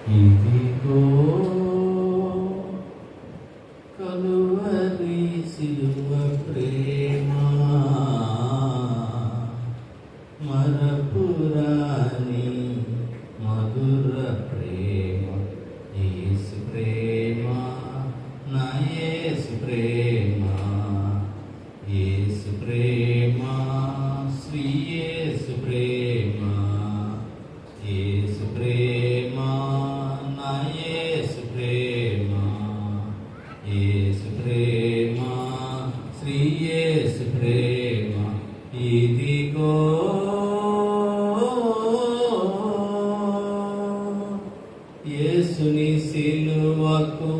ఇదిగో కలువరి సిలువ ప్రేమ మరపురాని మధుర ప్రేమ యేసు ప్రేమ నా యేసు ప్రేమ యేసు ప్రేమ శ్రీ యేసు ప్రేమ యేసు ప్రేమ నా యేసు ప్రేమ యేసు ప్రేమ శ్రీ యేసు ప్రేమ ఇదిగో యేసుని సిలువకు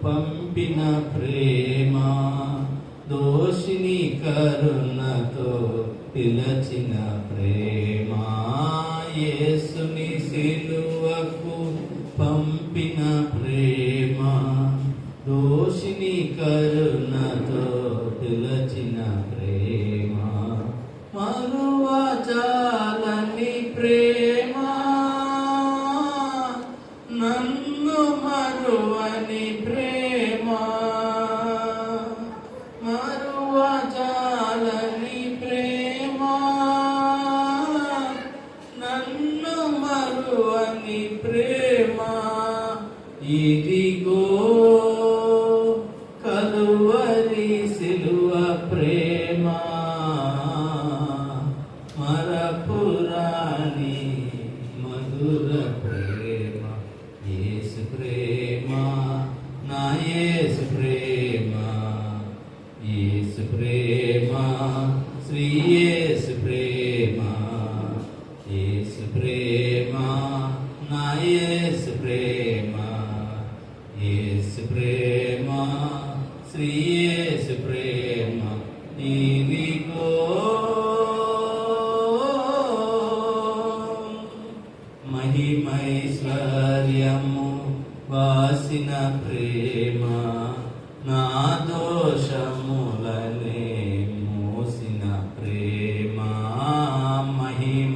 పంపిన ప్రేమ దోషిని కరుణతో పిలచిన ప్రేమ యేసుని సిలువకు పంపిన ప్రేమ దోషిని కరుణతో పిలచిన ప్రేమ మరువజాలని ప్రేమ నన్ను మరువని ప్రేమ మరువజాలని ప్రేమ నన్ను మరువని ప్రేమ ఇదిగో కలువరి సిలువ ప్రేమ మరపురాని మధుర ప్రేమ యేసు ప్రేమ నా యేసు ప్రేమ యేసు ప్రేమ శ్రీ యేసు ప్రేమ యేసు ప్రేమ నా యేసు ప్రేమ యేసు ప్రేమ శ్రీ యేసు ప్రేమ ఇదిగో మహిమైశ్వర్యము వాసిన ప్రేమ నా దోషములనే మోసిన ప్రేమ మహిమైశ్వర్యము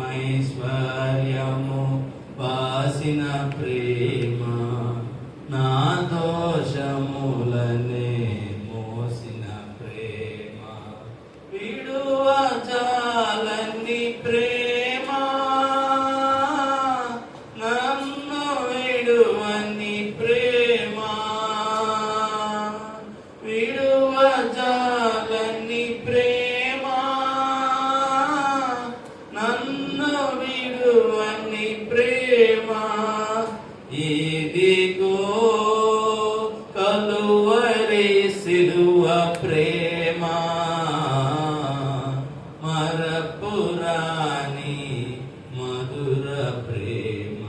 వాసిన ప్రేమ నా దోషములనే మోసిన ప్రేమ విడువజాలని ప్రేమ నన్ను విడువని ప్రేమ విడువజాలని ప్రేమ నన్ను విడువని ప్రేమ ఇదిగో కలువరి సిలువ ప్రేమ మరపురాని మధుర ప్రేమ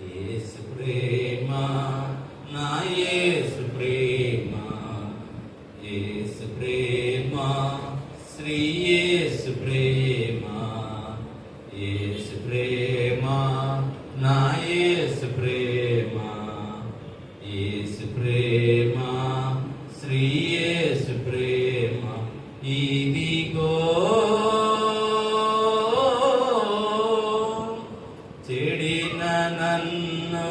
యేసు ప్రేమ నా యేసు ప్రేమ యేసు ప్రేమ శ్రీ యేసు ప్రేమ యేసు ప్రేమ నా యేసు ప్రేమ యేసు ప్రేమ శ్రీ యేసు ప్రేమ ఇదిగో చెడిన నన్ను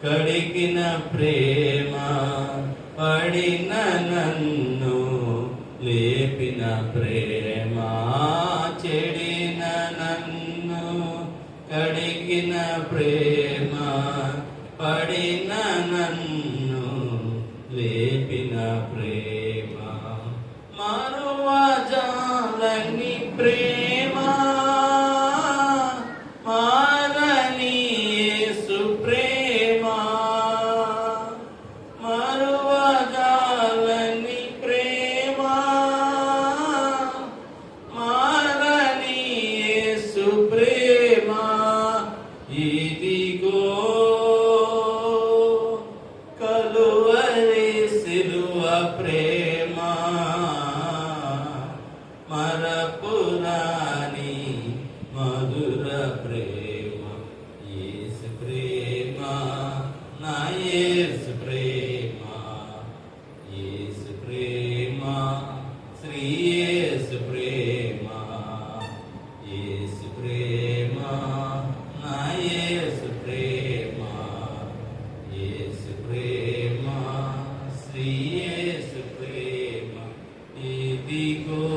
కడిగిన ప్రేమ పడిన నన్ను లేపిన ప్రేమ చెడిన నన్ను కడిగిన ప్రేమ పడిన నన్ను లేపిన ప్రేమ మరువజాలని ప్రేమ మారని యేసు ప్రేమ మరువజాలని ప్రేమ మారని యేసు ప్రేమ ఇదిగో కలువరి సిలువ ప్రేమ మరపురాని మధుర ప్రేమ యేసు ప్రేమ నా యేసు ప్రేమ యేసు ప్రేమ శ్రీ యేసు ప్రేమ యేసు ప్రేమ నా యేసు ప్రేమ ఇదిగో